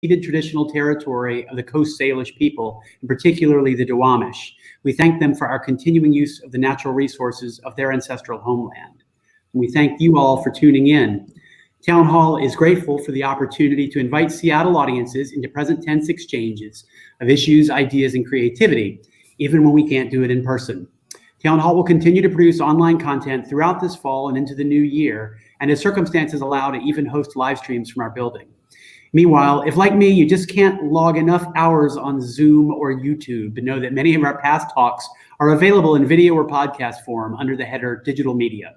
ceded traditional territory of the Coast Salish people, and particularly the Duwamish. We thank them for our continuing use of the natural resources of their ancestral homeland. And we thank you all for tuning in. Town Hall is grateful for the opportunity to invite Seattle audiences into present tense exchanges of issues, ideas, and creativity, even when we can't do it in person. Town Hall will continue to produce online content throughout this fall and into the new year, and as circumstances allow, to even host live streams from our building. Meanwhile, if like me, you just can't log enough hours on Zoom or YouTube, but know that many of our past talks are available in video or podcast form under the header Digital Media.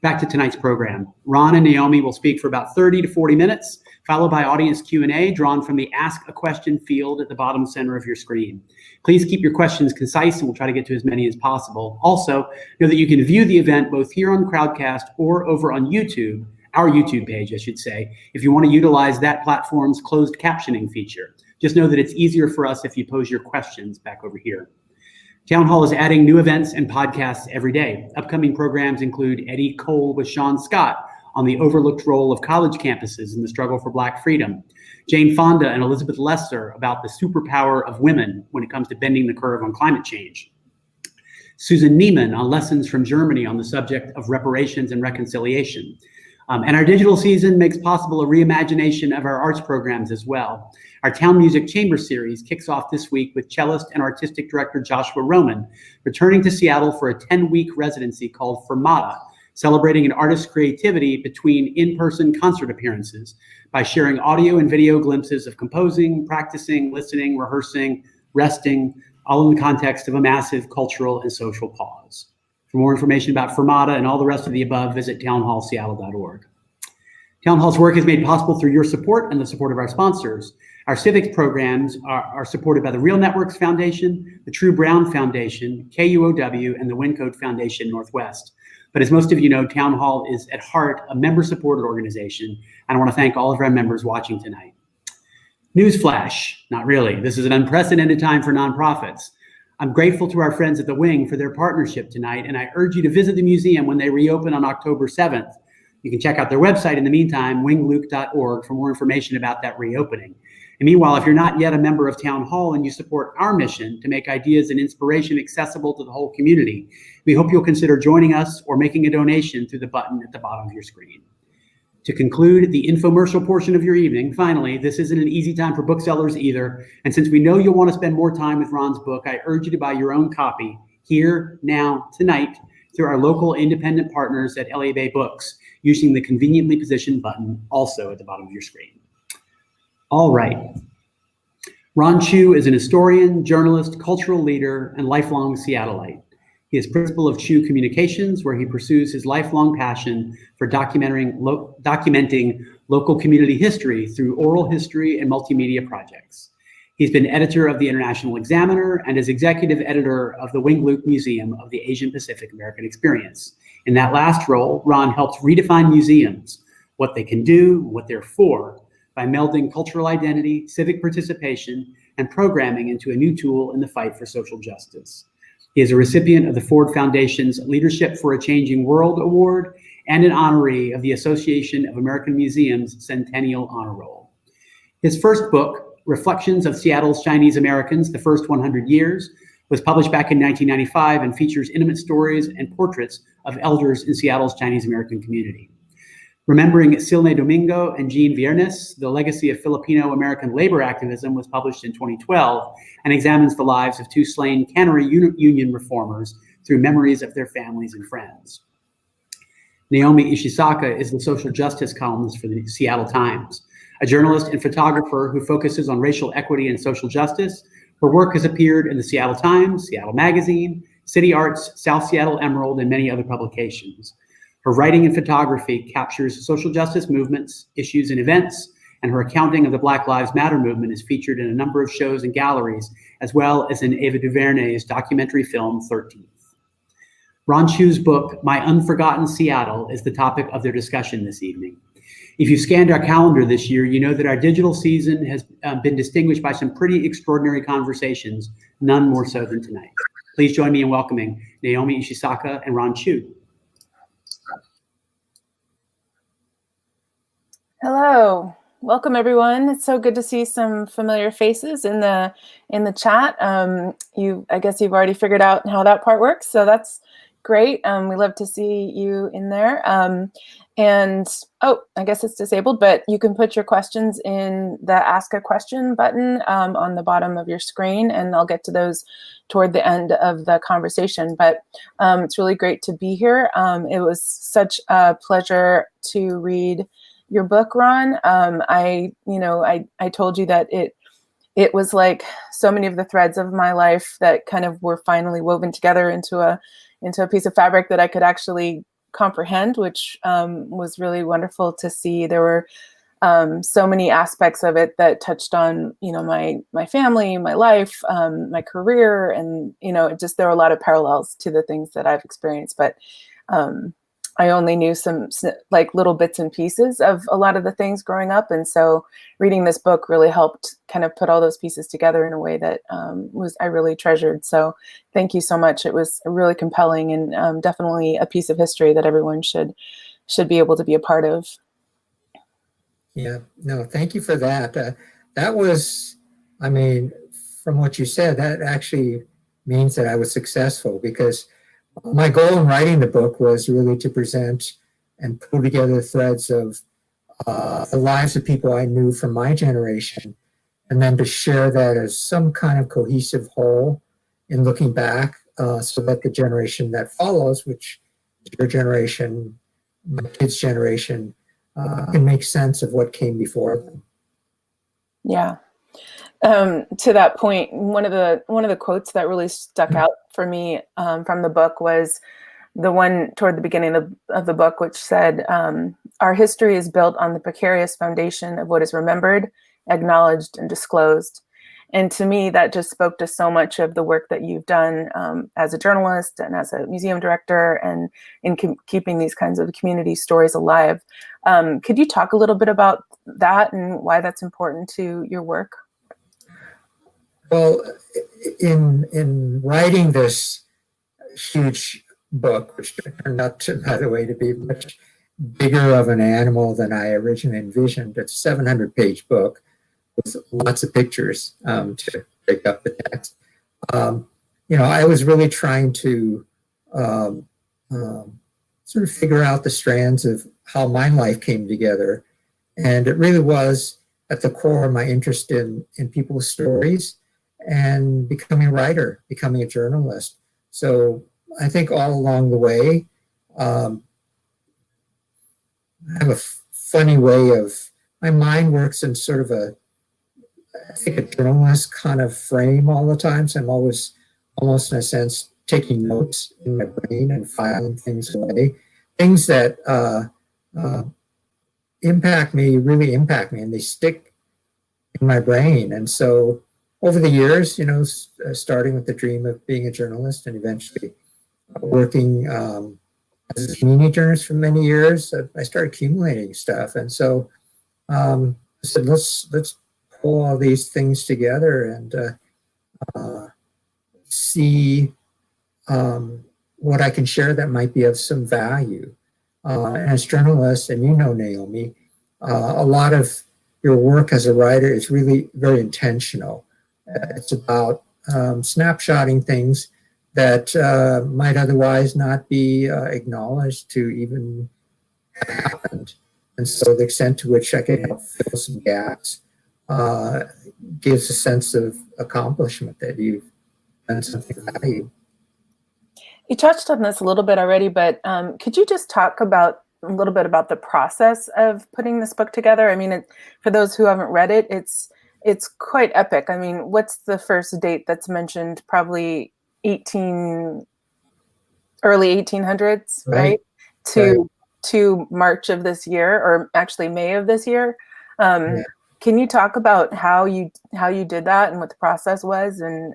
Back to tonight's program. Ron and Naomi will speak for about 30 to 40 minutes, followed by audience Q&A drawn from the Ask a Question field at the bottom center of your screen. Please keep your questions concise, and we'll try to get to as many as possible. Also, know that you can view the event both here on Crowdcast or over on YouTube, our YouTube page, I should say, if you want to utilize that platform's closed captioning feature. Just know that it's easier for us if you pose your questions back over here. Town Hall is adding new events and podcasts every day. Upcoming programs include Eddie Cole with Sean Scott on the overlooked role of college campuses in the struggle for Black freedom, Jane Fonda and Elizabeth Lesser about the superpower of women when it comes to bending the curve on climate change, Susan Neiman on lessons from Germany on the subject of reparations and reconciliation. And our digital season makes possible a reimagination of our arts programs as well. Our Town Music Chamber Series kicks off this week with cellist and artistic director Joshua Roman returning to Seattle for a 10-week residency called Fermata, celebrating an artist's creativity between in-person concert appearances by sharing audio and video glimpses of composing, practicing, listening, rehearsing, resting, all in the context of a massive cultural and social pause. For more information about Fermata and all the rest of the above, visit townhallseattle.org. Town Hall's work is made possible through your support and the support of our sponsors. Our civics programs are supported by the Real Networks Foundation, the True Brown Foundation, KUOW, and the Wincode Foundation Northwest. But as most of you know, Town Hall is at heart a member-supported organization, and I want to thank all of our members watching tonight. Newsflash, not really. This is an unprecedented time for nonprofits. I'm grateful to our friends at the Wing for their partnership tonight, and I urge you to visit the museum when they reopen on October 7th. You can check out their website in the meantime, wingluke.org, for more information about that reopening. And meanwhile, if you're not yet a member of Town Hall and you support our mission to make ideas and inspiration accessible to the whole community, we hope you'll consider joining us or making a donation through the button at the bottom of your screen. To conclude the infomercial portion of your evening, finally, this isn't an easy time for booksellers either. And since we know you'll want to spend more time with Ron's book, I urge you to buy your own copy here, now, tonight, through our local independent partners at LA Bay Books, using the conveniently positioned button also at the bottom of your screen. All right. Ron Chu is an historian, journalist, cultural leader, and lifelong Seattleite. He is principal of Chu Communications, where he pursues his lifelong passion for documenting local community history through oral history and multimedia projects. He's been editor of the International Examiner and is executive editor of the Wing Luke Museum of the Asian Pacific American Experience. In that last role, Ron helped redefine museums, what they can do, what they're for, by melding cultural identity, civic participation, and programming into a new tool in the fight for social justice. He is a recipient of the Ford Foundation's Leadership for a Changing World Award and an honoree of the Association of American Museums Centennial Honor Roll. His first book, Reflections of Seattle's Chinese Americans, The First 100 Years, was published back in 1995 and features intimate stories and portraits of elders in Seattle's Chinese American community. Remembering Silne Domingo and Jean Viernes, The Legacy of Filipino-American Labor Activism, was published in 2012 and examines the lives of two slain cannery union reformers through memories of their families and friends. Naomi Ishisaka is the social justice columnist for the Seattle Times. A journalist and photographer who focuses on racial equity and social justice, her work has appeared in the Seattle Times, Seattle Magazine, City Arts, South Seattle Emerald, and many other publications. Her writing and photography captures social justice movements, issues, and events, and her accounting of the Black Lives Matter movement is featured in a number of shows and galleries, as well as in Ava DuVernay's documentary film, 13th. Ron Chu's book, My Unforgotten Seattle, is the topic of their discussion this evening. If you scanned our calendar this year, you know that our digital season has been distinguished by some pretty extraordinary conversations, none more so than tonight. Please join me in welcoming Naomi Ishisaka and Ron Chu. Hello. welcome everyone. It's so good to see some familiar faces in the chat. I guess you've already figured out how that part works, so that's great. We love to see you in there. And I guess it's disabled, but you can put your questions in the Ask a Question button on the bottom of your screen, and I'll get to those toward the end of the conversation. But it's really great to be here. It was such a pleasure to read your book, Ron. I told you that it was like so many of the threads of my life that kind of were finally woven together into a piece of fabric that I could actually comprehend, which was really wonderful to see. There were so many aspects of it that touched on, my family, my life, my career, and there were a lot of parallels to the things that I've experienced. But I only knew some like little bits and pieces of a lot of the things growing up. And so reading this book really helped kind of put all those pieces together in a way that I really treasured. So thank you so much. It was really compelling and definitely a piece of history that everyone should be able to be a part of. Yeah, no, thank you for that. That was, I mean, from what you said, that actually means that I was successful, because my goal in writing the book was really to present and pull together threads of the lives of people I knew from my generation, and then to share that as some kind of cohesive whole in looking back, so that the generation that follows, which is your generation, my kids' generation, can make sense of what came before them. Yeah. To that point, one of the quotes that really stuck out for me from the book was the one toward the beginning of the book, which said, "Our history is built on the precarious foundation of what is remembered, acknowledged, and disclosed." And to me, that just spoke to so much of the work that you've done as a journalist and as a museum director, and in keeping these kinds of community stories alive. Could you talk a little bit about that and why that's important to your work? Well, in writing this huge book, which turned out to, by the way, to be much bigger of an animal than I originally envisioned, it's a 700-page book with lots of pictures to break up the text. I was really trying to sort of figure out the strands of how my life came together. And it really was at the core of my interest in people's stories and becoming a writer, becoming a journalist. So I think all along the way, I have a funny way of, my mind works in sort of I think a journalist kind of frame all the time. So I'm always, almost in a sense, taking notes in my brain and filing things away. Things that really impact me, and they stick in my brain. And so over the years, starting with the dream of being a journalist and eventually working as a community journalist for many years, I started accumulating stuff. And so I said, let's pull all these things together and see what I can share that might be of some value. As journalists, and Naomi, a lot of your work as a writer is really very intentional. It's about snapshotting things that might otherwise not be acknowledged to even have happened. And so the extent to which I can help fill some gaps gives a sense of accomplishment that you've done something valuable. You touched on this a little bit already, but could you just talk a little bit about the process of putting this book together? I mean, for those who haven't read it, it's quite epic. I mean, what's the first date that's mentioned? Probably early 1800s, right? To March of this year, or actually May of this year. Yeah. Can you talk about how you did that and what the process was, and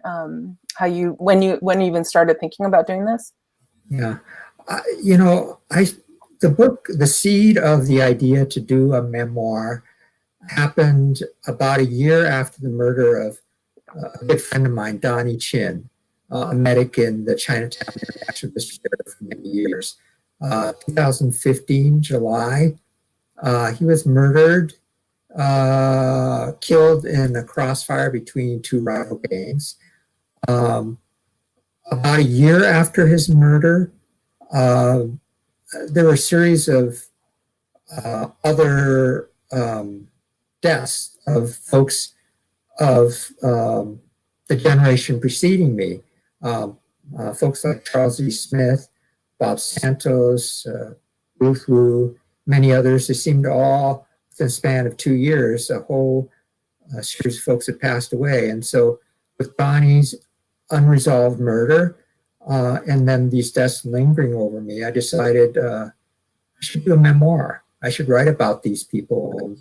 when you even started thinking about doing this? Yeah, the book, the seed of the idea to do a memoir happened about a year after the murder of a good friend of mine, Donnie Chin, a medic in the Chinatown International District for many years. 2015, July, he was murdered killed in a crossfire between two rival gangs. About a year after his murder, there were a series of other deaths of folks of the generation preceding me. Folks like Charles E. Smith, Bob Santos, Ruth Wu, many others. They seemed to all, within a span of 2 years, a whole series of folks had passed away. And so with Bonnie's unresolved murder, and then these deaths lingering over me, I decided I should do a memoir. I should write about these people and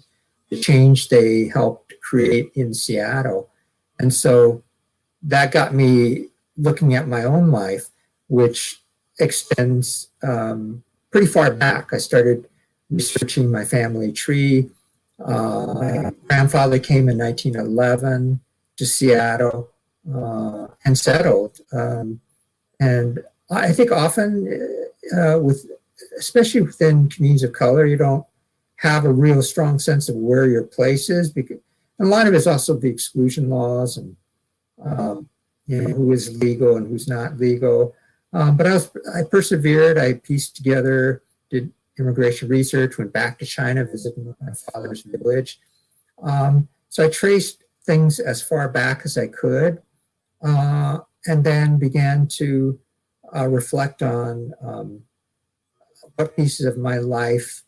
the change they helped create in Seattle. And so that got me looking at my own life, which extends pretty far back. I started researching my family tree. My grandfather came in 1911 to Seattle and settled. And I think often, especially within communities of color, you don't have a real strong sense of where your place is, because a lot of it's also the exclusion laws and who is legal and who's not legal. But I persevered. I pieced together, did immigration research, went back to China, visited my father's village. So I traced things as far back as I could, and then began to reflect on what pieces of my life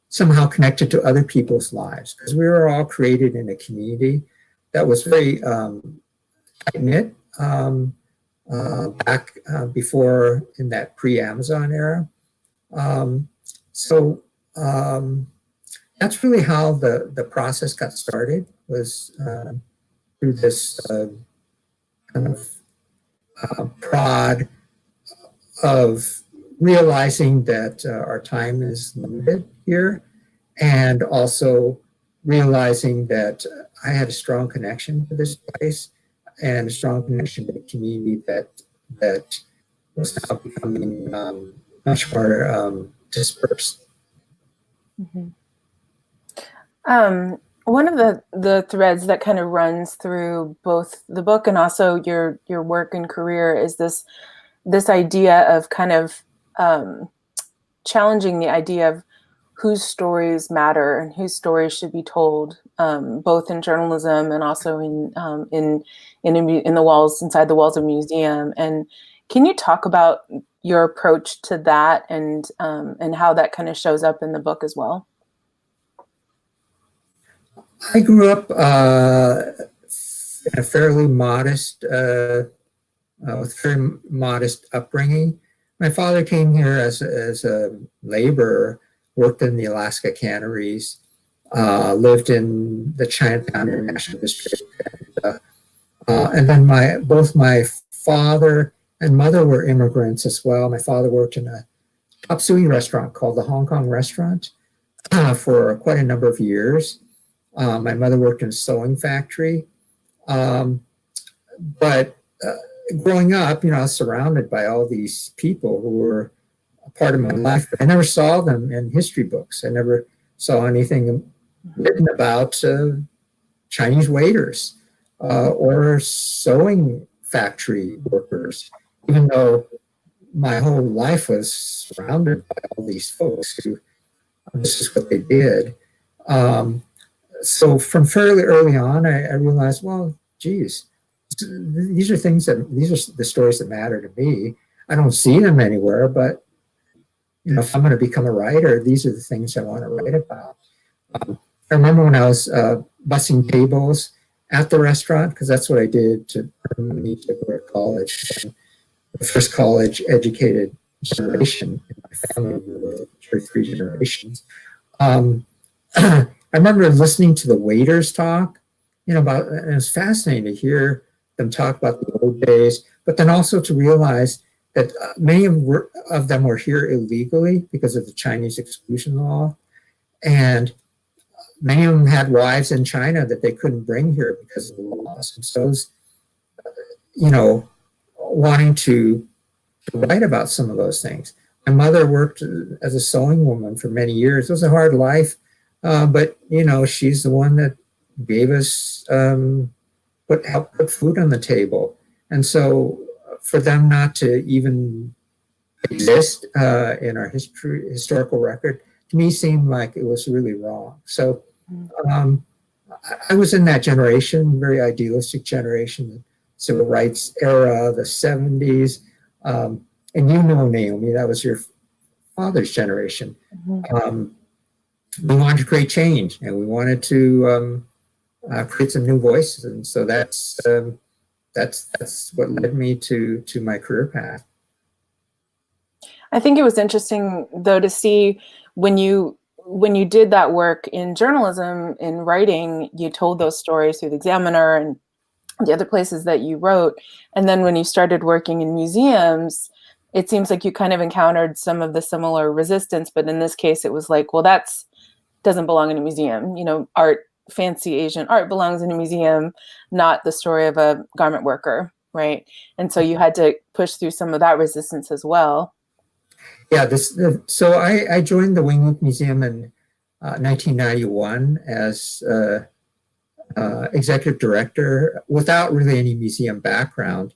somehow connected to other people's lives, because we were all created in a community that was very tight-knit back before, in that pre-Amazon era. So that's really how the process got started, was through this kind of prod of realizing that our time is limited here, and also realizing that I had a strong connection to this place and a strong connection to the community that was now becoming much more dispersed. Mm-hmm. One of the threads that kind of runs through both the book and also your work and career is this idea of kind of challenging the idea of whose stories matter and whose stories should be told, both in journalism and also in the walls, inside the walls of a museum. And can you talk about your approach to that and how that kind of shows up in the book as well? I grew up in a fairly modest, with very modest upbringing. My father came here as a laborer, worked in the Alaska canneries, lived in the Chinatown International District, and then both my father and mother were immigrants as well. My father worked in a chop suey restaurant called the Hong Kong Restaurant for quite a number of years. My mother worked in a sewing factory. But growing up, I was surrounded by all these people who were a part of my life, but I never saw them in history books. I never saw anything written about Chinese waiters or sewing factory workers, even though my whole life was surrounded by all these folks who, this is what they did. So from fairly early on, I realized, well, geez, these are the stories that matter to me. I don't see them anywhere, but if I'm going to become a writer, these are the things I want to write about. I remember when I was bussing tables at the restaurant, because that's what I did to earn money to go to college. And the first college-educated generation in my family, we were two or three generations. I remember listening to the waiters talk, about, and it was fascinating to hear them talk about the old days, but then also to realize that many of them were here illegally because of the Chinese exclusion law. And many of them had wives in China that they couldn't bring here because of the laws. And so, wanting to write about some of those things. My mother worked as a sewing woman for many years. It was a hard life But, she's the one that gave us, helped put food on the table. And so for them not to even exist in our historical record, to me seemed like it was really wrong. So I was in that generation, very idealistic generation, the civil rights era, the 70s. And Naomi, that was your father's generation. We wanted to create change, and we wanted to create some new voices. And so that's what led me to my career path. I think it was interesting, though, to see when you did that work in journalism, in writing, you told those stories through the Examiner and the other places that you wrote. And then when you started working in museums, it seems like you kind of encountered some of the similar resistance. But in this case, it was like, well, that's doesn't belong in a museum. Art, fancy Asian art belongs in a museum, not the story of a garment worker, right? And so you had to push through some of that resistance as well. Yeah, so I joined the Wingwood Museum in 1991 as executive director without really any museum background.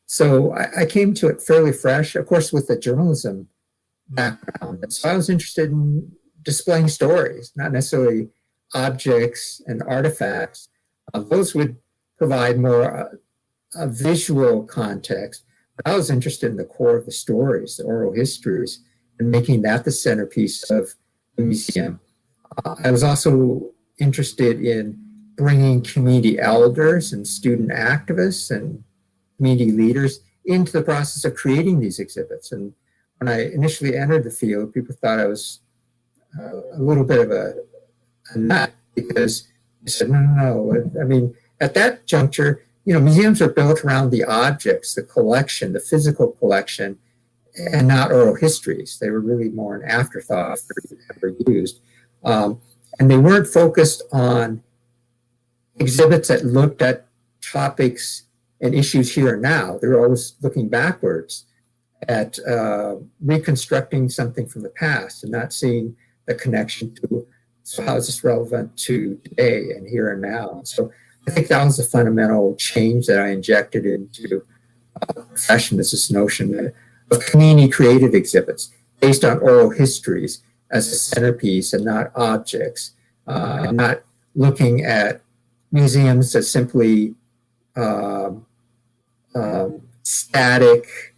So I came to it fairly fresh, of course, with the journalism background. And so I was interested in displaying stories, not necessarily objects and artifacts. Those would provide more a visual context. But I was interested in the core of the stories, the oral histories, and making that the centerpiece of the museum. I was also interested in bringing community elders and student activists and community leaders into the process of creating these exhibits. And when I initially entered the field, people thought I was a little bit of a nut, because I said, no. I mean, at that juncture, museums are built around the objects, the collection, the physical collection, and not oral histories. They were really more an afterthought if they were used. And they weren't focused on exhibits that looked at topics and issues here and now. They were always looking backwards at reconstructing something from the past and not seeing the connection to, so how is this relevant to today and here and now? So I think that was the fundamental change that I injected into profession, is this notion of community created exhibits based on oral histories as a centerpiece and not objects, and not looking at museums as simply static,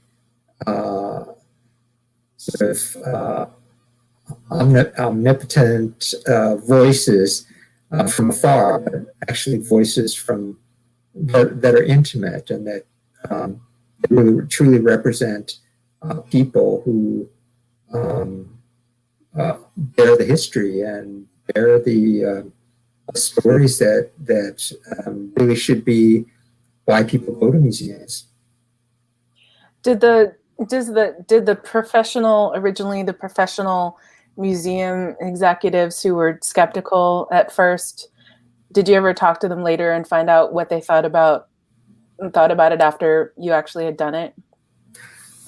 sort of omnipotent voices from afar, but actually voices from that are intimate and that really truly represent people who bear the history and bear the stories that really should be why people go to museums. Did the professional museum executives who were skeptical at first, did you ever talk to them later and find out what they thought about it after you actually had done it?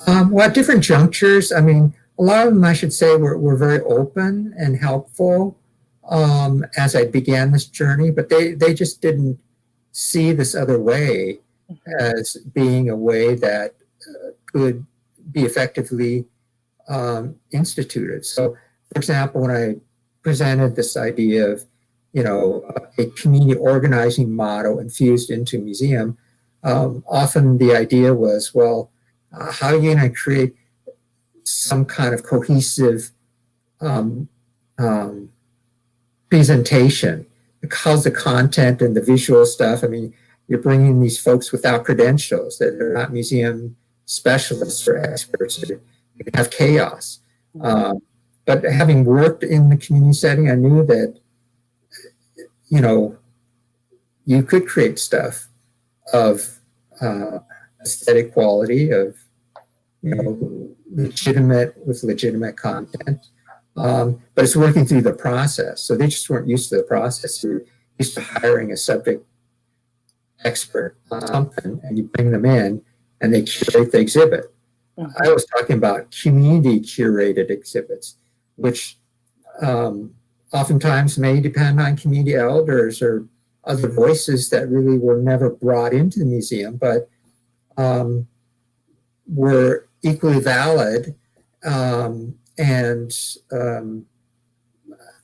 Well, at different junctures, I mean, a lot of them, I should say, were very open and helpful as I began this journey, but they just didn't see this other way as being a way that could be effectively instituted. So, for example, when I presented this idea of, a community organizing model infused into a museum, often the idea was, well, how are you going to create some kind of cohesive presentation? How's the content and the visual stuff? I mean, you're bringing these folks without credentials, that are not museum specialists or experts. You can have chaos. But having worked in the community setting, I knew that, you could create stuff of aesthetic quality, of, legitimate content. But it's working through the process. So they just weren't used to the process. You're used to hiring a subject expert on something, and you bring them in and they curate the exhibit. I was talking about community curated exhibits, which oftentimes may depend on community elders or other voices that really were never brought into the museum, but were equally valid, and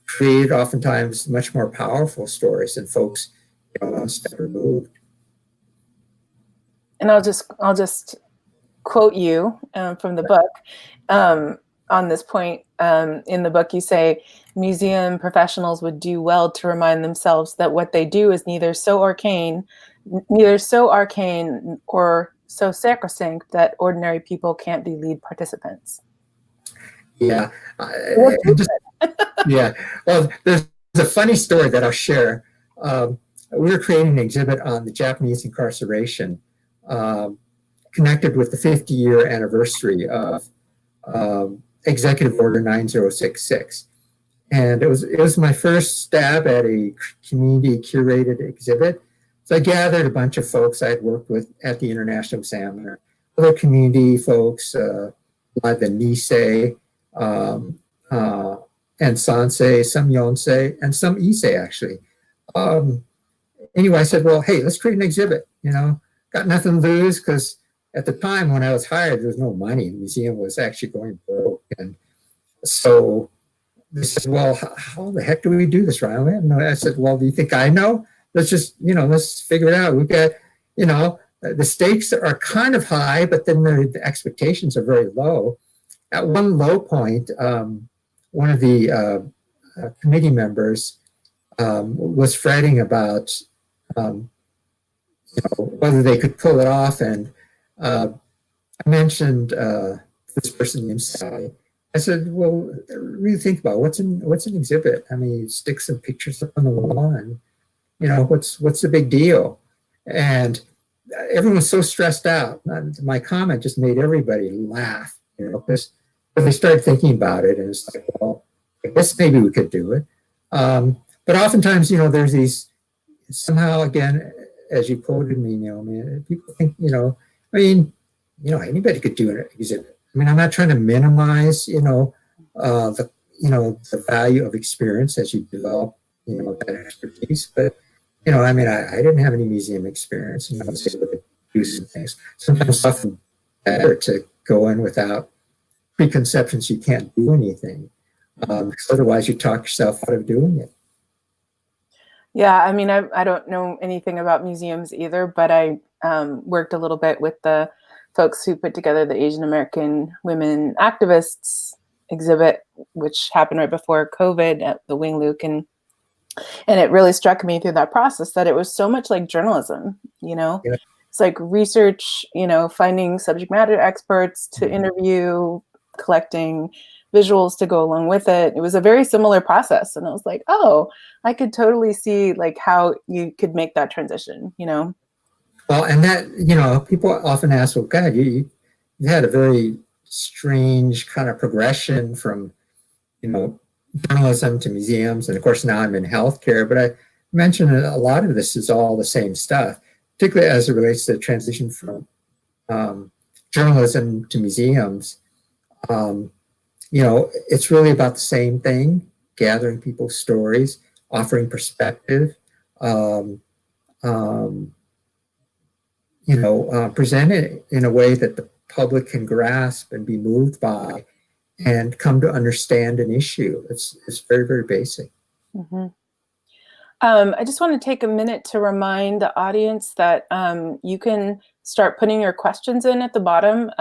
created oftentimes much more powerful stories than folks, one step removed. And I'll just quote you from the book on this point. In the book, you say museum professionals would do well to remind themselves that what they do is neither so arcane or so sacrosanct that ordinary people can't be lead participants. Yeah. Yeah. Well, there's a funny story that I'll share. We were creating an exhibit on the Japanese incarceration, connected with the 50-year anniversary of Executive Order 9066. And it was my first stab at a community curated exhibit. So I gathered a bunch of folks I'd worked with at the International Examiner, other community folks, like the Nisei, and Sansei, some Yonsei, and some Issei, actually. Anyway, I said, well, hey, let's create an exhibit. Got nothing to lose, because at the time when I was hired, there was no money. The museum was actually going broke. And so they said, well, how the heck do we do this, Ronald? I said, well, do you think I know? Let's just, let's figure it out. We've got, the stakes are kind of high, but then the expectations are very low. At one low point, one of the committee members was fretting about whether they could pull it off. And I mentioned this person named Sally. I said, well, really think about what's an exhibit. I mean, stick some pictures up on the wall, and what's the big deal? And everyone was so stressed out. My comment just made everybody laugh, because they started thinking about it, and it's like, well, I guess maybe we could do it. But oftentimes, there's these, somehow, again, as you quoted me, Naomi, people think, anybody could do an exhibit. I mean, I'm not trying to minimize, the value of experience as you develop, that expertise. But, I didn't have any museum experience, and I was able to do some things. Sometimes it's often better to go in without preconceptions. You can't do anything, because otherwise you talk yourself out of doing it. Yeah, I mean, I don't know anything about museums either, but I worked a little bit with the folks who put together the Asian American Women Activists exhibit, which happened right before COVID at the Wing Luke. And it really struck me through that process that it was so much like journalism, Yeah. It's like research, finding subject matter experts to interview, collecting visuals to go along with it. It was a very similar process. And I was like, oh, I could totally see like how you could make that transition, Well, and that, people often ask, well, God, you had a very strange kind of progression from, journalism to museums. And of course, now I'm in healthcare, but I mentioned a lot of this is all the same stuff, particularly as it relates to the transition from journalism to museums. It's really about the same thing, gathering people's stories, offering perspective, present it in a way that the public can grasp and be moved by and come to understand an issue. It's very, very basic. Mm-hmm. I just want to take a minute to remind the audience that you can start putting your questions in at the bottom.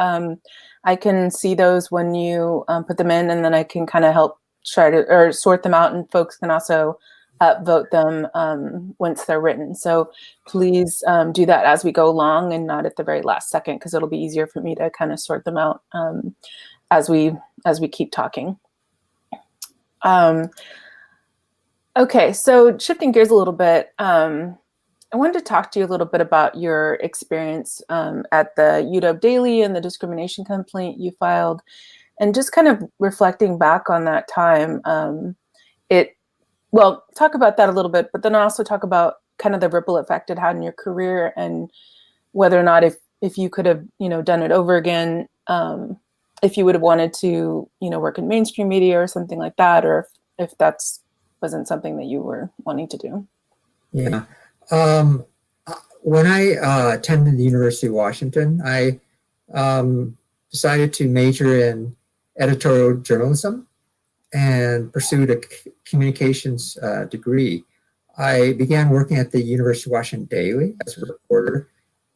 I can see those when you put them in, and then I can kind of help try to sort them out, and folks can also vote them once they're written. So please do that as we go along and not at the very last second, because it'll be easier for me to kind of sort them out as we keep talking. Okay, so shifting gears a little bit, I wanted to talk to you a little bit about your experience at the UW Daily and the discrimination complaint you filed, and just kind of reflecting back on that time. Talk about that a little bit, but then also talk about kind of the ripple effect it had in your career, and whether or not if you could have, done it over again, if you would have wanted to, work in mainstream media or something like that, or if that's wasn't something that you were wanting to do? Yeah. When I attended the University of Washington, I decided to major in editorial journalism and pursued a communications degree. I began working at the University of Washington Daily as a reporter,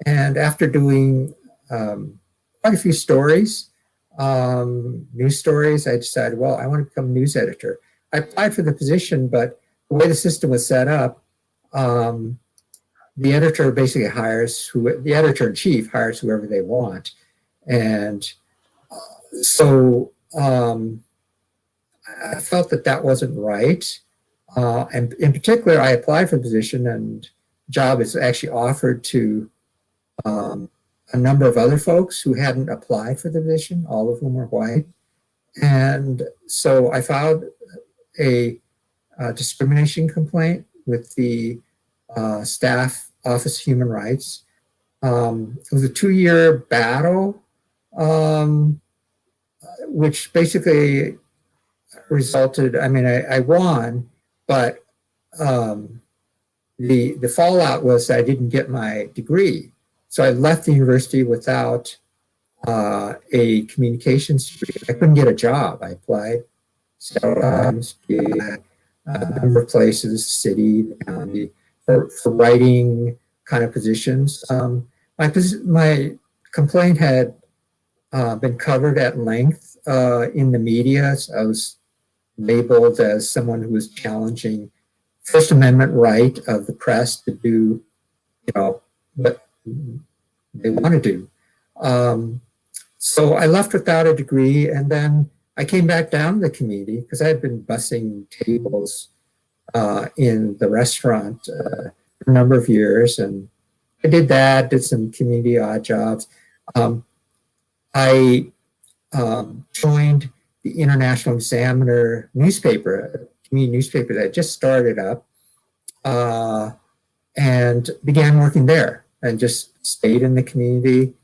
and after doing quite a few stories, news stories, I decided, well, I want to become a news editor. I applied for the position, but the way the system was set up, the editor basically the editor-in-chief hires whoever they want. And so I felt that that wasn't right. And in particular, I applied for the position, and the job is actually offered to a number of other folks who hadn't applied for the position, all of whom were white. And so I filed a discrimination complaint with the Staff Office of Human Rights. It was a 2-year battle, which basically resulted, I won, but the fallout was I didn't get my degree. So I left the university without a communications degree. I couldn't get a job. I applied several times, a number of places, city, county, for writing kind of positions. My complaint had been covered at length in the media. So I was labeled as someone who was challenging First Amendment right of the press to do, what they want to do. So I left without a degree, and then I came back down to the community because I had been bussing tables in the restaurant for a number of years, and I did that, did some community odd jobs. I joined the International Examiner newspaper, a community newspaper that just started up, and began working there and just stayed in the community,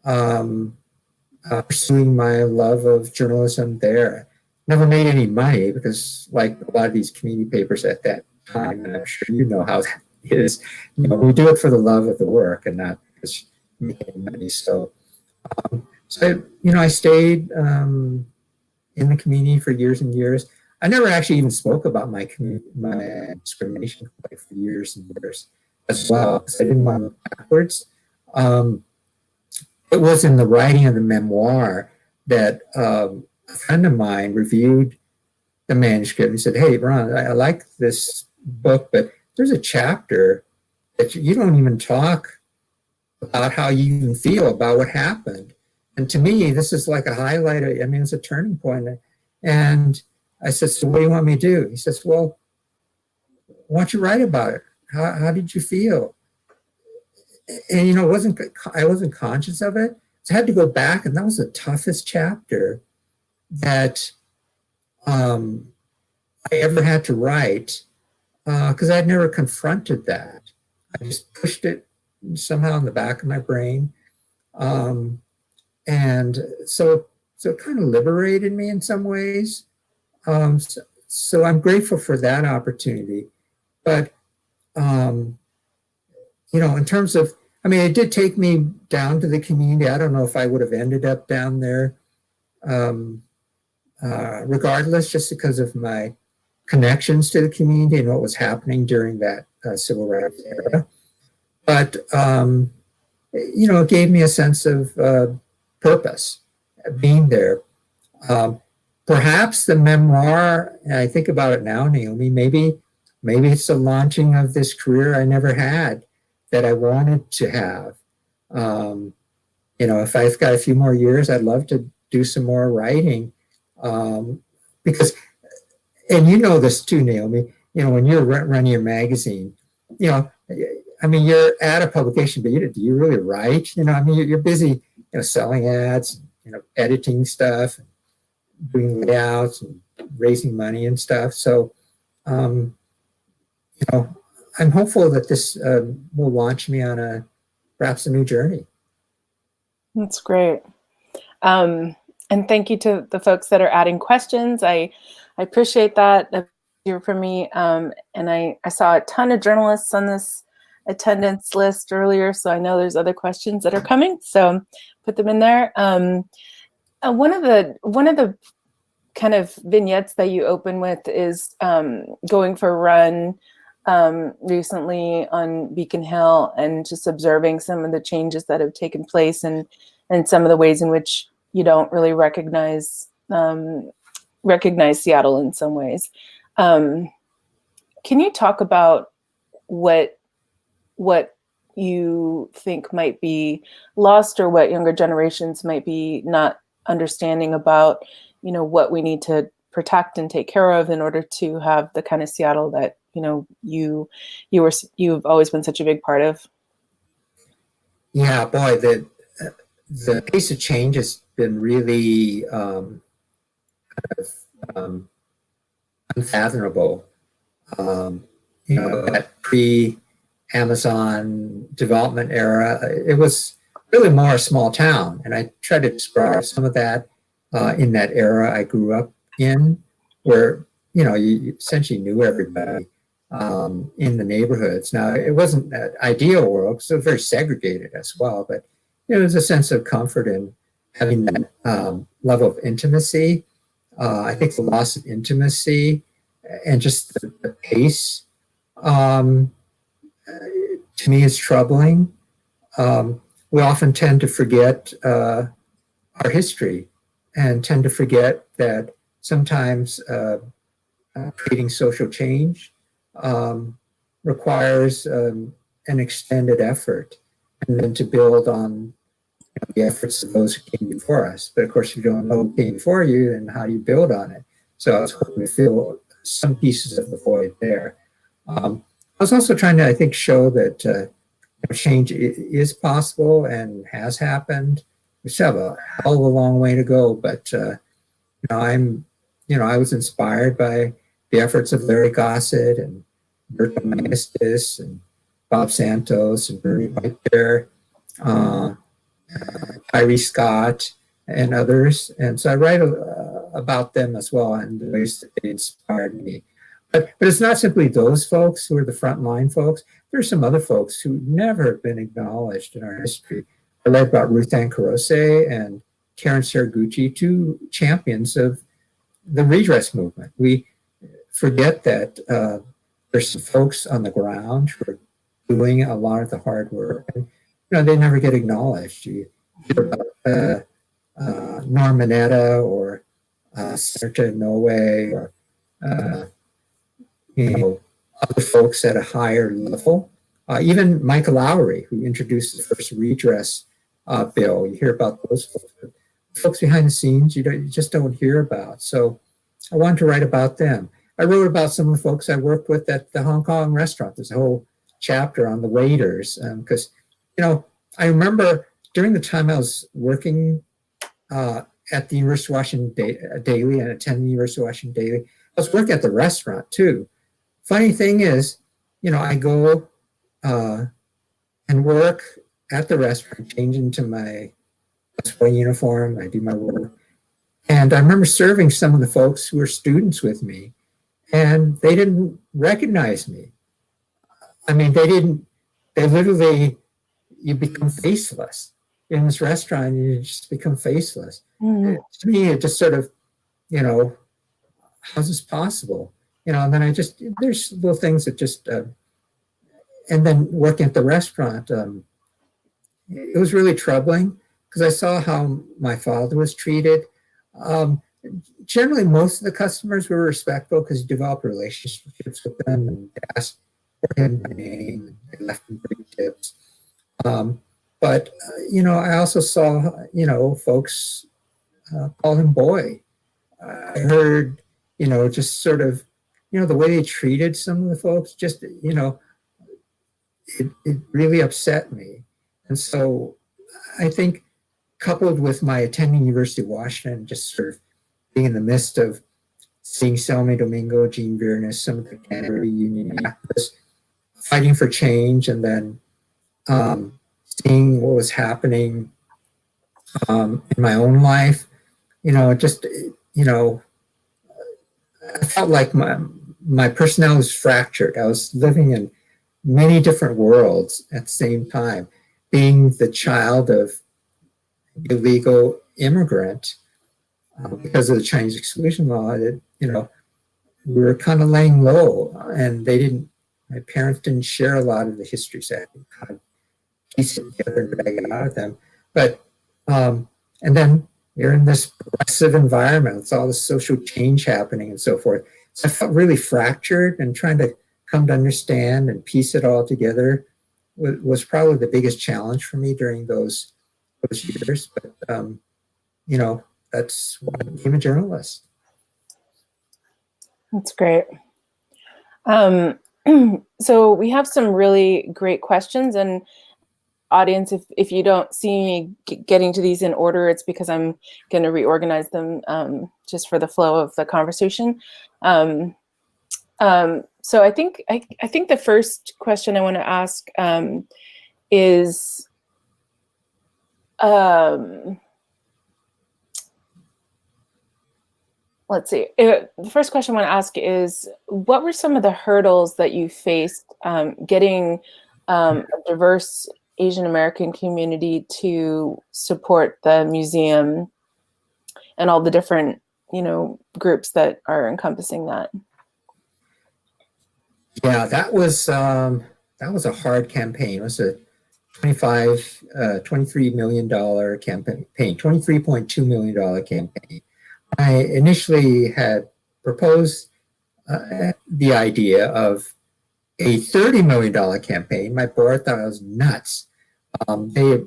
pursuing my love of journalism there. Never made any money because, like a lot of these community papers at that time, and I'm sure you know how that is, we do it for the love of the work and not because making money. So I stayed in the community for years and years. I never actually even spoke about my discrimination complaint for years and years as well, because I didn't want to look backwards. It was in the writing of the memoir that a friend of mine reviewed the manuscript and said, "Hey, Ron, I like this book, but there's a chapter that you don't even talk about how you even feel about what happened." And to me, this is like a highlight. It's a turning point. And I said, "So what do you want me to do?" He says, "Well, why don't you write about it? How did you feel?" And I wasn't conscious of it. So I had to go back, and that was the toughest chapter that I ever had to write, because I'd never confronted that. I just pushed it somehow in the back of my brain. And so it kind of liberated me in some ways. So I'm grateful for that opportunity. But, in terms of, it did take me down to the community. I don't know if I would have ended up down there regardless, just because of my connections to the community and what was happening during that civil rights era. But, it gave me a sense of purpose being there. Perhaps the memoir, and I think about it now, Naomi, maybe it's the launching of this career I never had that I wanted to have. If I've got a few more years, I'd love to do some more writing, because, and you know this too, Naomi, when you're running your magazine, you're at a publication, but do you really write? You're busy, selling ads, editing stuff, doing layouts and raising money and stuff. So, I'm hopeful that this will launch me on perhaps a new journey. That's great. And thank you to the folks that are adding questions. I appreciate that. Here for me. And I saw a ton of journalists on this attendance list earlier, so I know there's other questions that are coming, so put them in there. One of the kind of vignettes that you open with is going for a run recently on Beacon Hill and just observing some of the changes that have taken place and some of the ways in which you don't really recognize Seattle in some ways. Can you talk about what you think might be lost, or what younger generations might be not understanding about, what we need to protect and take care of in order to have the kind of Seattle that, you've always been such a big part of? Yeah, boy, the pace of change has been really unfathomable. That pre-Amazon development era, it was really more a small town. And I try to describe some of that in that era I grew up in, where, you essentially knew everybody in the neighborhoods. Now, it wasn't an ideal world, so very segregated as well, but there was a sense of comfort in having that level of intimacy. I think the loss of intimacy and just the pace, to me, is troubling. We often tend to forget our history and tend to forget that sometimes creating social change requires an extended effort, and then to build on the efforts of those who came before us. But of course, if you don't know who came before you, then how do you build on it? So I was hoping to fill some pieces of the void there. I was also trying to, I think, show that change is possible and has happened. We still have a hell of a long way to go, but I was inspired by the efforts of Larry Gossett and Berto Maestas and Bob Santos and Bernie Whitebear, Tyree Scott, and others. And so I write about them as well and the ways that they inspired me. But it's not simply those folks who are the frontline folks. There's some other folks who never have been acknowledged in our history. I read about Ruth Ann Kurose and Karen Saraguchi, two champions of the redress movement. We forget that there's some folks on the ground who are doing a lot of the hard work. And, they never get acknowledged. You hear about Norm Mineta or Senator Inouye or other folks at a higher level. Even Michael Lowry, who introduced the first redress bill. You hear about those folks. But folks behind the scenes, you just don't hear about. So I wanted to write about them. I wrote about some of the folks I worked with at the Hong Kong restaurant. There's a whole chapter on the waiters, because I remember during the time I was working at the University of Washington Daily and attending the University of Washington Daily, I was working at the restaurant too. Funny thing is, I go and work at the restaurant, change into my uniform, I do my work. And I remember serving some of the folks who were students with me, and they didn't recognize me. I mean, they literally, you become faceless. In this restaurant, you just become faceless. To me, it just sort of, how's this possible? And then there's little things that just, and then working at the restaurant, it was really troubling because I saw how my father was treated. Generally, most of the customers were respectful because you develop relationships with them and asked for him by name, and they left him big tips. But I also saw, folks call him boy. I heard, just sort of, the way they treated some of the folks, just, it really upset me. And so I think coupled with my attending University of Washington, just sort of being in the midst of seeing Selmy Domingo, Gene Viernes, some of the Canterbury Union activists fighting for change, and then seeing what was happening in my own life, I felt like my personality was fractured. I was living in many different worlds at the same time. Being the child of illegal immigrant because of the Chinese exclusion law, we were kind of laying low, and my parents didn't share a lot of the history, so I had to kind of piece it together and drag it out of them. But, and then you're in this progressive environment, it's all this social change happening and so forth. So I felt really fractured, and trying to come to understand and piece it all together was probably the biggest challenge for me during those years. But, that's why I became a journalist. That's great. So we have some really great questions, and audience, if you don't see me getting to these in order, it's because I'm going to reorganize them just for the flow of the conversation. So I think the first question I want to ask is let's see. The first question I want to ask is, what were some of the hurdles that you faced getting a diverse Asian American community to support the museum and all the different, groups that are encompassing that? Yeah, that was a hard campaign. It was a $23 million campaign, $23.2 million campaign. I initially had proposed the idea of a $30 million campaign. My board thought I was nuts. They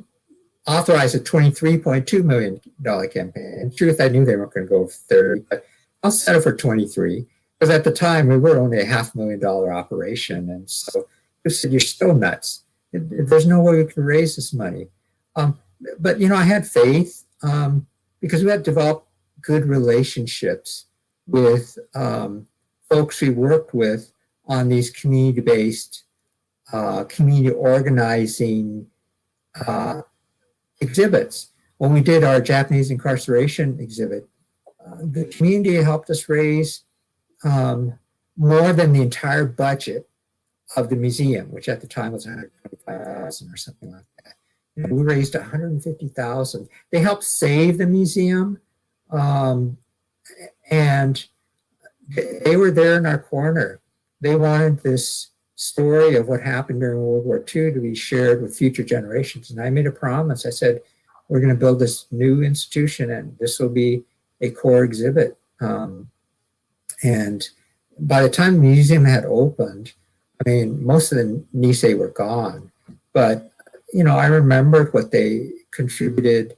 authorized a $23.2 million campaign. In truth, I knew they weren't going to go for 30, but I'll settle for 23, because at the time we were only a $500,000 operation. And so they said, you're still nuts. There's no way we can raise this money. But, I had faith because we had developed good relationships with folks we worked with on these community-based, community organizing exhibits. When we did our Japanese incarceration exhibit, the community helped us raise more than the entire budget of the museum, which at the time was $125,000 or something like that. We raised $150,000. They helped save the museum, and they were there in our corner. They wanted this story of what happened during World War II to be shared with future generations. And I made a promise. I said, we're going to build this new institution, and this will be a core exhibit. And by the time the museum had opened, most of the Nisei were gone. But, I remembered what they contributed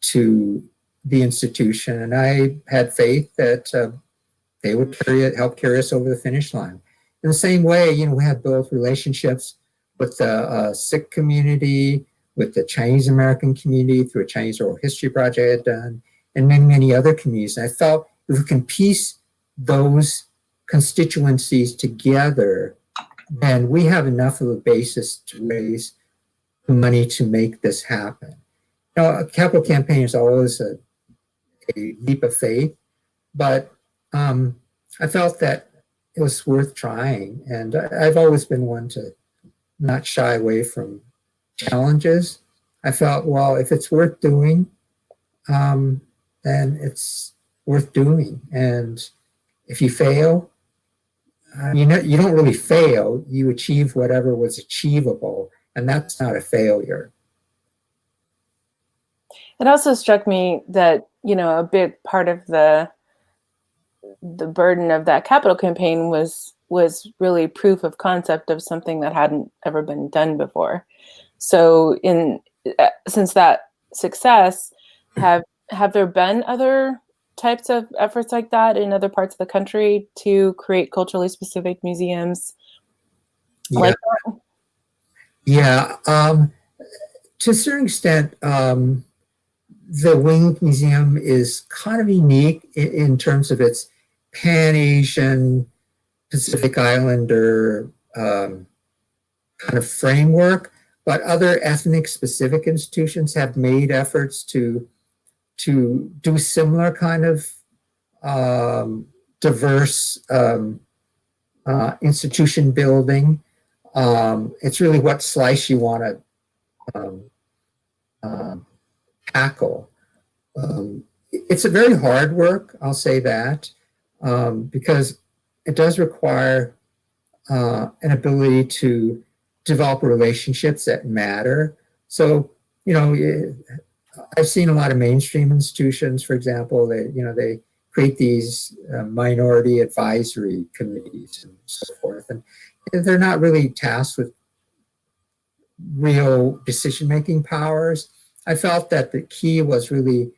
to the institution, and I had faith that they would help carry us over the finish line. In the same way, we had built relationships with the Sikh community, with the Chinese American community through a Chinese oral history project I had done, and many, many other communities. And I felt if we can piece those constituencies together, then we have enough of a basis to raise the money to make this happen. A capital campaign is always a leap of faith, but I felt that it was worth trying. And I've always been one to not shy away from challenges. I felt, well, if it's worth doing, then it's worth doing. And if you fail, you don't really fail. You achieve whatever was achievable, and that's not a failure. It also struck me that, a big part of the burden of that capital campaign was really proof of concept of something that hadn't ever been done before. So since that success, have there been other types of efforts like that in other parts of the country to create culturally specific museums like that? Yeah, to a certain extent, the Winged Museum is kind of unique in terms of its Pan-Asian, Pacific Islander kind of framework, but other ethnic-specific institutions have made efforts to do similar kind of diverse institution building. It's really what slice you want to tackle. It's a very hard work, I'll say that, because it does require an ability to develop relationships that matter. So, I've seen a lot of mainstream institutions, for example, they create these minority advisory committees and so forth, and they're not really tasked with real decision-making powers. I felt that the key was really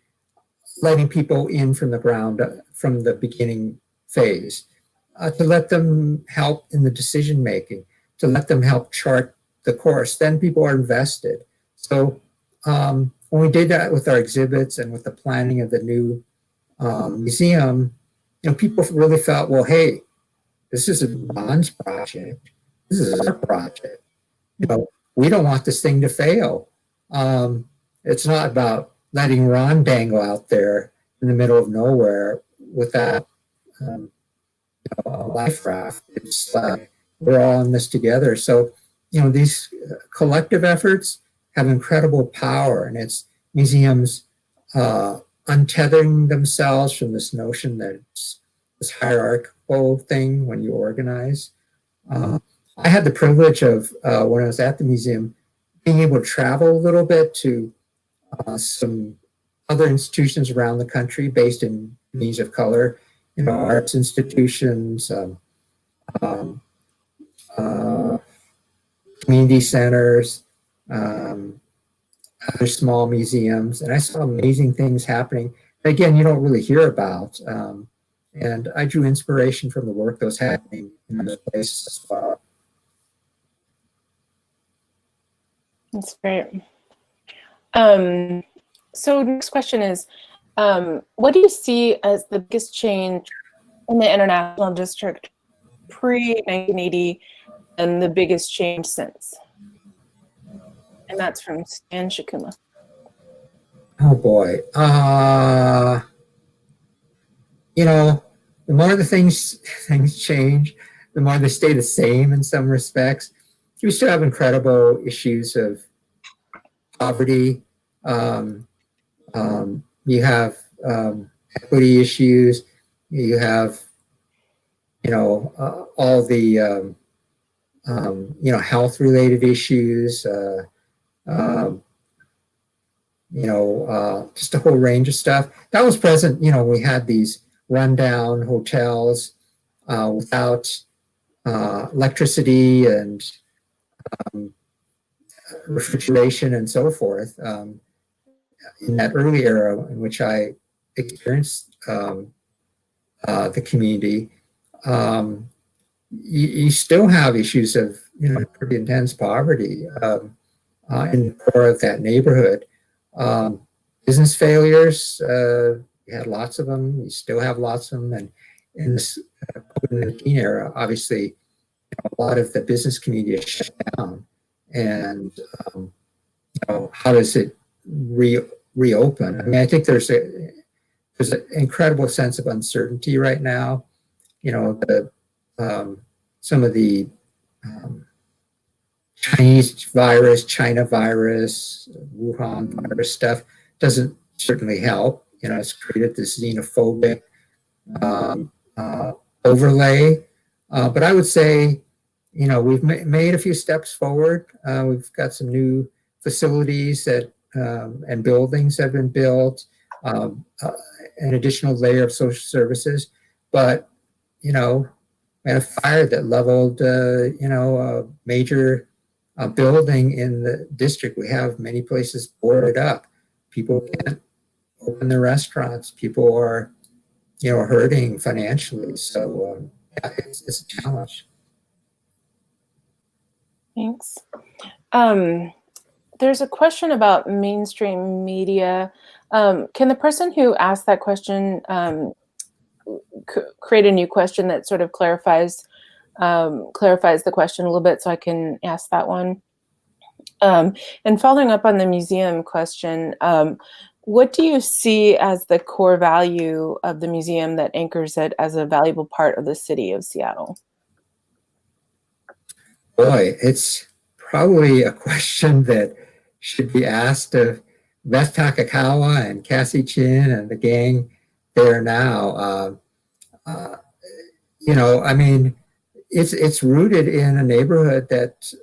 letting people in from the ground, from the beginning phase, to let them help in the decision-making, to let them help chart the course. Then people are invested. So when we did that with our exhibits and with the planning of the new museum, people really felt, well, hey, this is Ron's project. This is our project. We don't want this thing to fail. It's not about letting Ron dangle out there in the middle of nowhere without a life raft. It's like we're all in this together. So, these collective efforts have incredible power, and it's museums untethering themselves from this notion that it's this hierarchical thing when you organize. I had the privilege of, when I was at the museum, being able to travel a little bit to some other institutions around the country based in communities of color, arts institutions, community centers, other small museums, and I saw amazing things happening. Again, you don't really hear about, and I drew inspiration from the work that was happening in those places as well. That's great. So next question is, what do you see as the biggest change in the International District pre-1980 and the biggest change since? And that's from Stan Shikuma. Oh boy. The more the things change, the more they stay the same in some respects. We still have incredible issues of poverty. You have equity issues. You have, all the, health-related issues. Just a whole range of stuff. That was present, we had these rundown hotels without electricity and refrigeration and so forth. In that early era in which I experienced the community, you still have issues of, pretty intense poverty in the core of that neighborhood. Business failures, we had lots of them. We still have lots of them. And in this COVID-19 era, obviously, a lot of the business community is shut down. And how does it reopen? I mean, I think there's an incredible sense of uncertainty right now. Some of the China virus, Wuhan virus stuff doesn't certainly help. It's created this xenophobic overlay. But I would say, we've made a few steps forward. We've got some new facilities that and buildings that have been built, an additional layer of social services. But, we had a fire that leveled, a major building in the district. We have many places boarded up. People can't open their restaurants. People are, hurting financially. So it's a challenge. Thanks. There's a question about mainstream media. Can the person who asked that question create a new question that sort of clarifies the question a little bit, so I can ask that one? And following up on the museum question, what do you see as the core value of the museum that anchors it as a valuable part of the city of Seattle? Boy, it's probably a question that should be asked of Beth Takakawa and Cassie Chin and the gang there now. I mean, it's rooted in a neighborhood that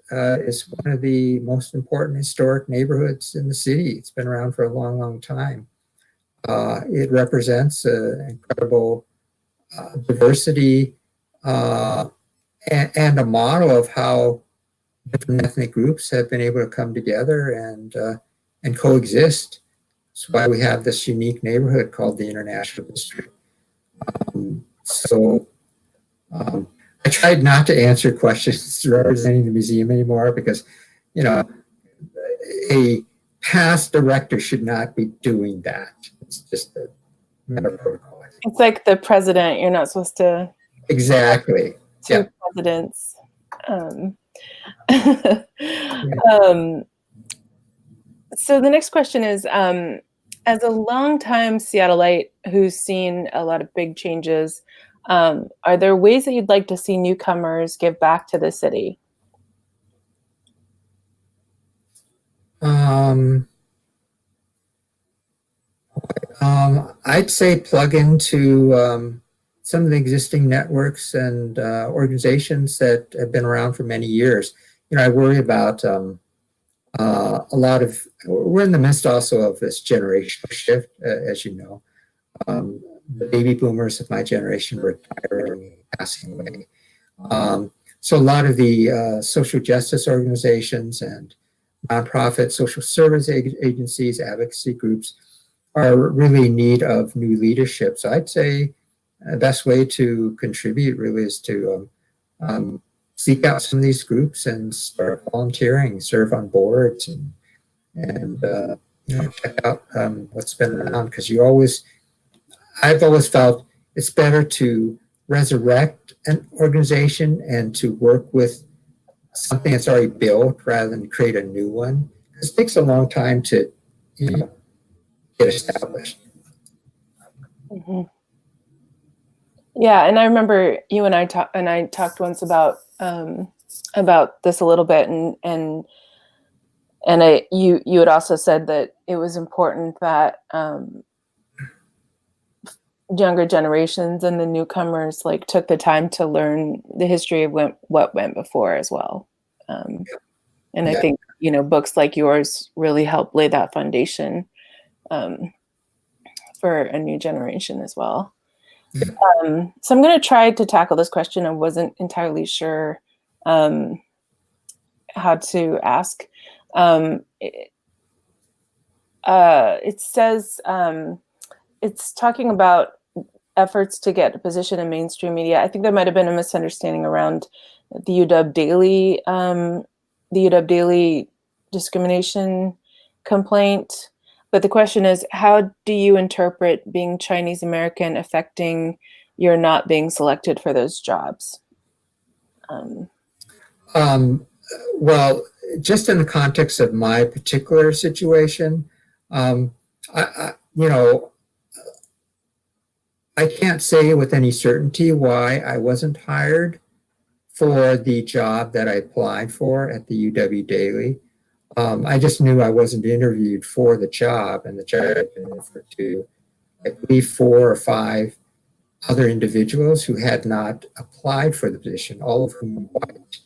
is one of the most important historic neighborhoods in the city. It's been around for a long, long time. It represents an incredible diversity and a model of how different ethnic groups have been able to come together and coexist. That's why we have this unique neighborhood called the International District. I tried not to answer questions representing the museum anymore because, a past director should not be doing that. It's just a matter of protocol. It's like the president. You're not supposed to. Exactly. Two presidents. So the next question is, as a longtime Seattleite who's seen a lot of big changes, are there ways that you'd like to see newcomers give back to the city? I'd say plug into some of the existing networks and organizations that have been around for many years. I worry about we're in the midst also of this generational shift, as you know. The baby boomers of my generation retiring, passing away. So a lot of the social justice organizations and nonprofit social service agencies, advocacy groups are really in need of new leadership. So I'd say the best way to contribute really is to seek out some of these groups and start volunteering, serve on boards, and check out what's been around. Because I've always felt it's better to resurrect an organization and to work with something that's already built rather than create a new one. It takes a long time to get established. Mm-hmm. Yeah, and I remember you and I talked once about this a little bit, and you had also said that it was important that younger generations and the newcomers took the time to learn the history of what went before as well. I think books like yours really help lay that foundation for a new generation as well. So I'm going to try to tackle this question. I wasn't entirely sure how to ask. It says it's talking about efforts to get a position in mainstream media. I think there might have been a misunderstanding around the UW Daily discrimination complaint. But the question is, how do you interpret being Chinese American affecting your not being selected for those jobs? Well, just in the context of my particular situation, I can't say with any certainty why I wasn't hired for the job that I applied for at the UW Daily. I just knew I wasn't interviewed for the job, and the job had been offered to, I believe, 4 or 5 other individuals who had not applied for the position, all of whom were white.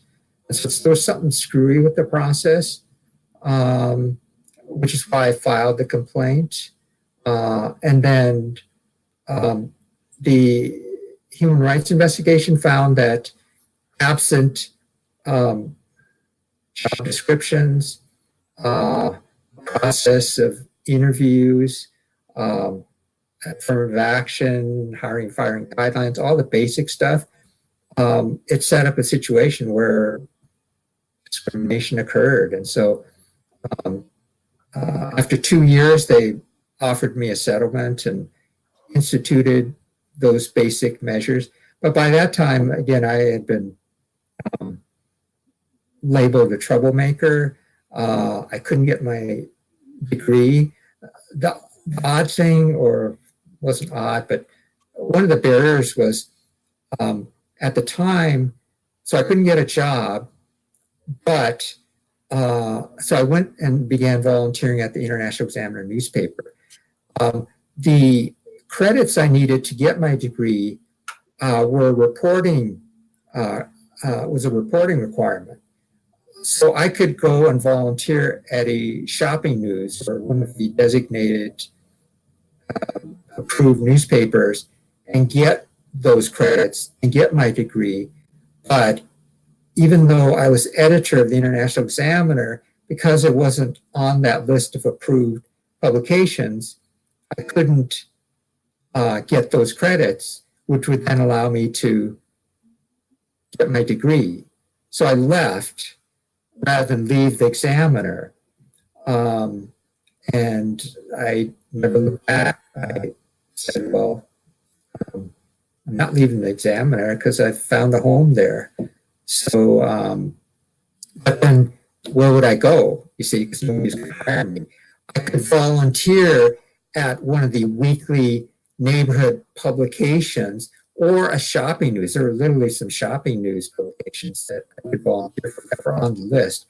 And so there was something screwy with the process, which is why I filed the complaint. And then the human rights investigation found that absent job descriptions, process of interviews, affirmative action, hiring, firing guidelines, all the basic stuff, it set up a situation where discrimination occurred. And so after 2 years, they offered me a settlement and instituted those basic measures. But by that time, again, I had been labeled a troublemaker. I couldn't get my degree. The odd thing, or wasn't odd, but one of the barriers was at the time, so I couldn't get a job But so I went and began volunteering at the International Examiner newspaper. The credits I needed to get my degree were reporting, was a reporting requirement. So I could go and volunteer at a shopping news or one of the designated approved newspapers and get those credits and get my degree. But even though I was editor of the International Examiner, because it wasn't on that list of approved publications, I couldn't get those credits, which would then allow me to get my degree. So I left rather than leave the Examiner. And I never looked back. I said, well, I'm not leaving the Examiner because I found a home there. So, but then where would I go? You see, because nobody's going to hire me. I could volunteer at one of the weekly neighborhood publications or a shopping news. There were literally some shopping news publications that I could volunteer for that were on the list,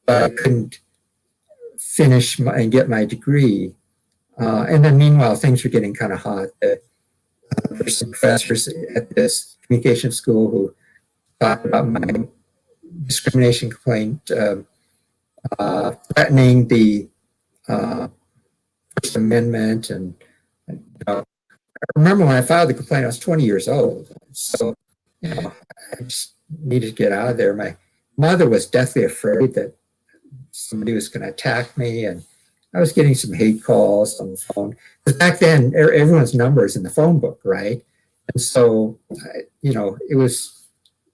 but I couldn't finish and get my degree. And then meanwhile, things were getting kind of hot. There's some professors at this communication school who talked about my discrimination complaint threatening the First Amendment. And I remember when I filed the complaint, I was 20 years old. So, I just needed to get out of there. My mother was deathly afraid that somebody was going to attack me. And I was getting some hate calls on the phone. Because back then, everyone's number is in the phone book, right? And so, it was,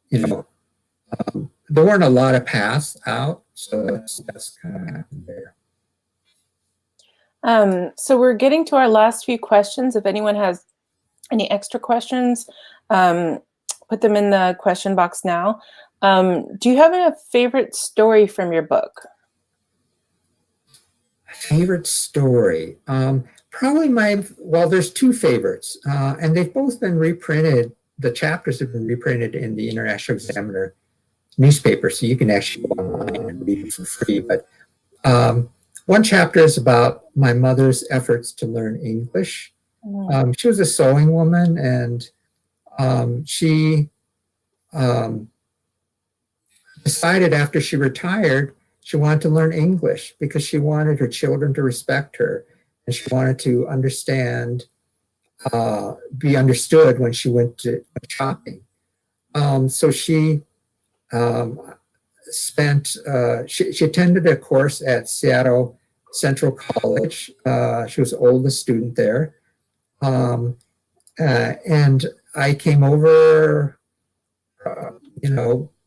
there weren't a lot of paths out. So that's kind of happened there. So we're getting to our last few questions. If anyone has any extra questions, put them in the question box now. Do you have a favorite story from your book? Favorite story? Probably there's two favorites, and they've both been reprinted. The chapters have been reprinted in the International Examiner newspaper, so you can actually go online and read it for free. But one chapter is about my mother's efforts to learn English. She was a sewing woman, and she decided after she retired she wanted to learn English because she wanted her children to respect her, and she wanted to be understood when she went to shopping. So she she attended a course at Seattle Central College. She was the oldest student there. And I came over,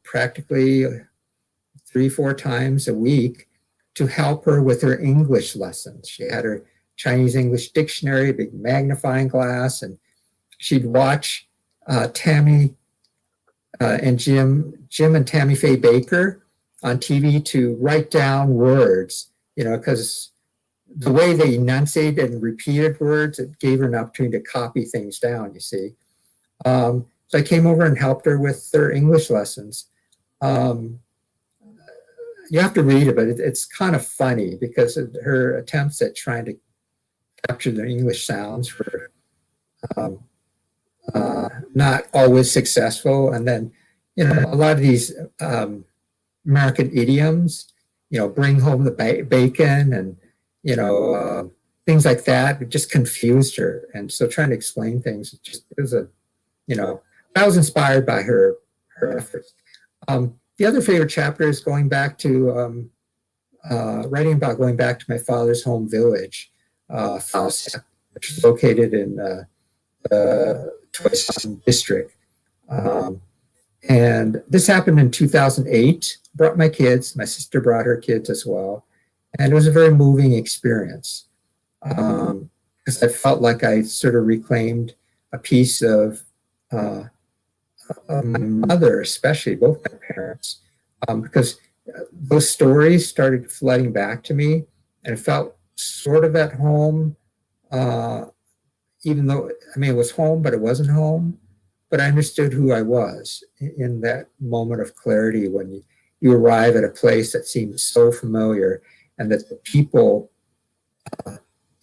practically 3-4 times a week to help her with her English lessons. She had her Chinese English dictionary, a big magnifying glass, and she'd watch Tammy and Jim and Tammy Faye Baker on TV to write down words, because the way they enunciated and repeated words, it gave her an opportunity to copy things down, you see. So I came over and helped her with her English lessons. You have to read it, but it's kind of funny because her attempts at trying to capture the English sounds were not always successful. And then, a lot of these American idioms, bring home the bacon and, things like that, it just confused her. And so trying to explain things, I was inspired by her efforts. The other favorite chapter is going back to writing about going back to my father's home village, Falsa, which is located in the Toisan district. And this happened in 2008. Brought my kids. My sister brought her kids as well. And it was a very moving experience because I felt like I sort of reclaimed a piece of my mother, especially both my parents, because those stories started flooding back to me, and it felt sort of at home, even though, it was home, but it wasn't home. But I understood who I was in that moment of clarity when you arrive at a place that seems so familiar, and that the people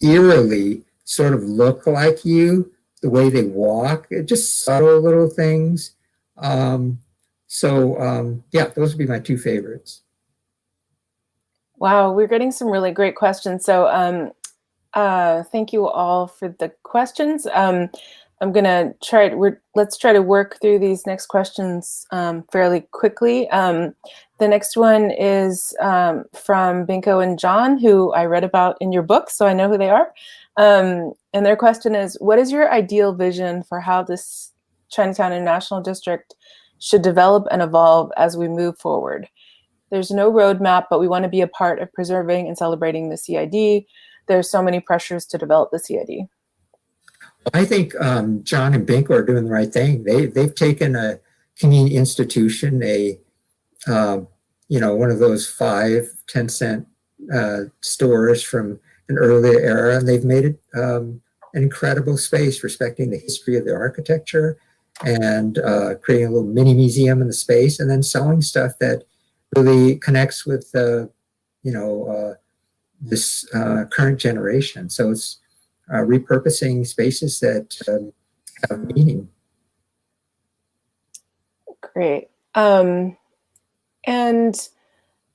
eerily sort of look like you, the way they walk, just subtle little things. Yeah, those would be my two favorites. Wow, we're getting some really great questions. So thank you all for the questions. I'm gonna let's try to work through these next questions fairly quickly. The next one is from Binko and John, who I read about in your book, so I know who they are. And their question is, what is your ideal vision for how this Chinatown International District should develop and evolve as we move forward? There's no roadmap, but we want to be a part of preserving and celebrating the CID. There's so many pressures to develop the CID. I think John and Binko are doing the right thing. They've taken a community institution, one of those 5-10 cent stores from an earlier era, and they've made it an incredible space, respecting the history of the architecture, and creating a little mini museum in the space, and then selling stuff that really connects with this current generation. So it's repurposing spaces that have meaning. Great. And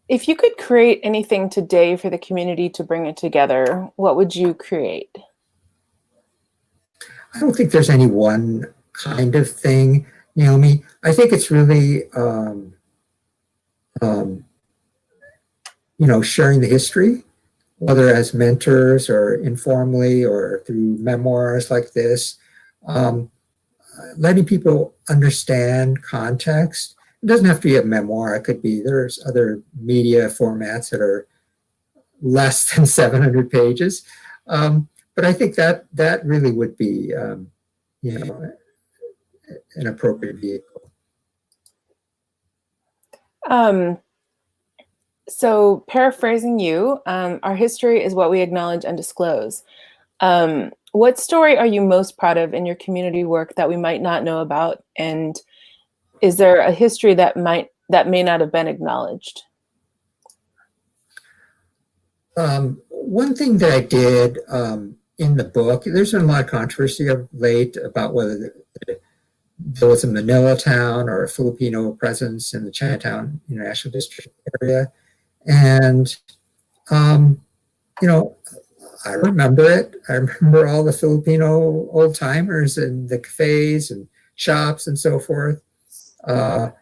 if you could create anything today for the community to bring it together, what would you create? I don't think there's any one kind of thing, Naomi. I think it's really, sharing the history, whether as mentors or informally or through memoirs like this, letting people understand context. It doesn't have to be a memoir. It could be, there's other media formats that are less than 700 pages. But I think that really would be, an appropriate vehicle. So paraphrasing you, our history is what we acknowledge and disclose. What story are you most proud of in your community work that we might not know about? And is there a history that may not have been acknowledged? One thing that I did in the book, there's been a lot of controversy of late about whether there was a Manila town or a Filipino presence in the Chinatown International District area. And, I remember it. I remember all the Filipino old timers and the cafes and shops and so forth. I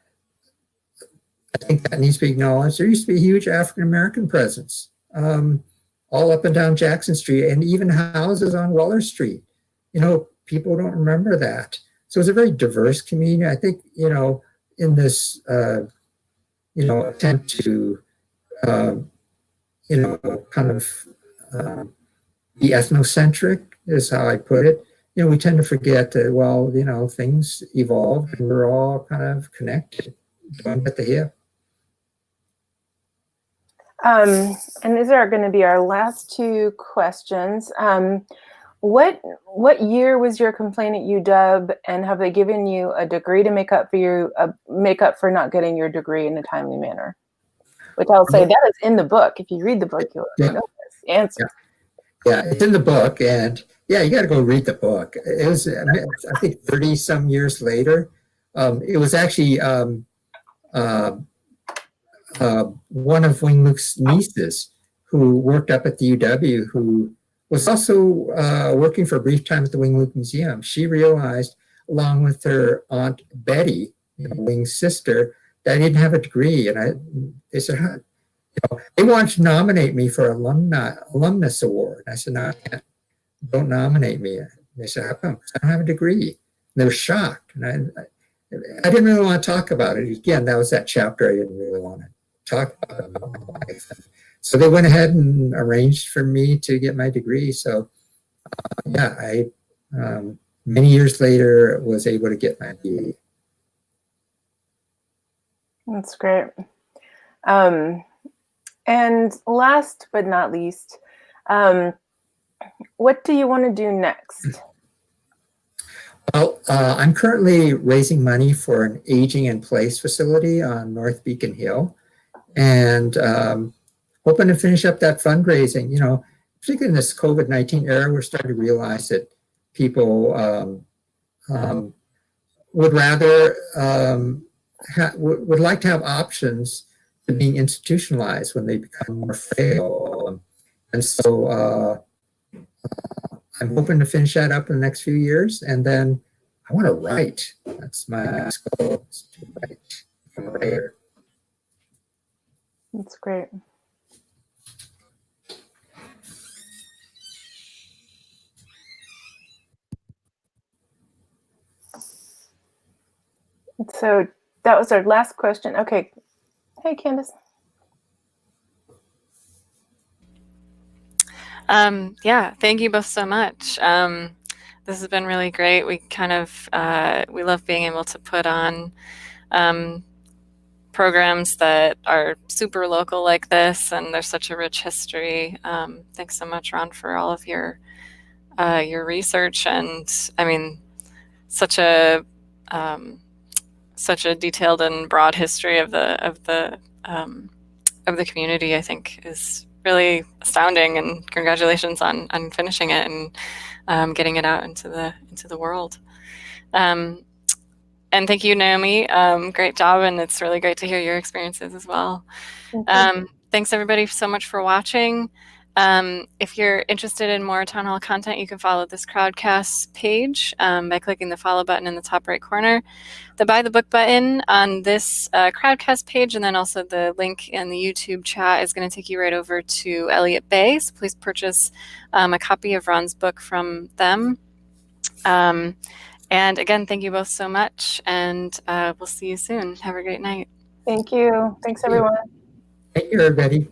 think that needs to be acknowledged. There used to be a huge African-American presence all up and down Jackson Street, and even houses on Waller Street. People don't remember that. So it's a very diverse community. I think, in this, attempt to, kind of be ethnocentric is how I put it. We tend to forget that, things evolve and we're all kind of connected, joined at the hip. And these are going to be our last two questions. What year was your complaint at UW, and have they given you a degree to make up for not getting your degree in a timely manner? Which I'll say that is in the book. If you read the book, you'll know this answer. Yeah, it's in the book, and you got to go read the book. It was, I think, 30 some years later. It was actually one of Wing Luke's nieces who worked up at the UW, who was also working for a brief time at the Wing Luke Museum. She realized, along with her Aunt Betty, Wing's sister, that I didn't have a degree. And they said, they wanted to nominate me for alumnus award. I said, no, I can't. Don't nominate me. They said, how come? I don't have a degree. And they were shocked. And I didn't really want to talk about it. Again, that was that chapter I didn't really want to talk about my life. So they went ahead and arranged for me to get my degree. So I many years later was able to get my BA. That's great. And last but not least, what do you want to do next? Well, I'm currently raising money for an aging in place facility on North Beacon Hill. and hoping to finish up that fundraising. You know, particularly in this COVID-19 era, we're starting to realize that people would rather would like to have options to being institutionalized when they become more frail. And so I'm hoping to finish that up in the next few years. And then I want to write. That's my last goal, is to write. I'm a writer. That's great. So that was our last question. Okay. Hey, Candace. Yeah, thank you both so much. This has been really great. We kind of, we love being able to put on programs that are super local like this, and there's such a rich history. Thanks so much, Ron, for all of your research, and I mean, such a detailed and broad history of the community, I think, is really astounding, and congratulations on finishing it and getting it out into the world. And thank you, Naomi. Great job, and it's really great to hear your experiences as well. Thanks everybody so much for watching. If you're interested in more Town Hall content, you can follow this Crowdcast page by clicking the follow button in the top right corner, the buy the book button on this Crowdcast page, and then also the link in the YouTube chat is going to take you right over to Elliott Bay. So please purchase a copy of Ron's book from them. And again, thank you both so much, and we'll see you soon. Have a great night. Thank you. Thanks, everyone. Thank you, everybody.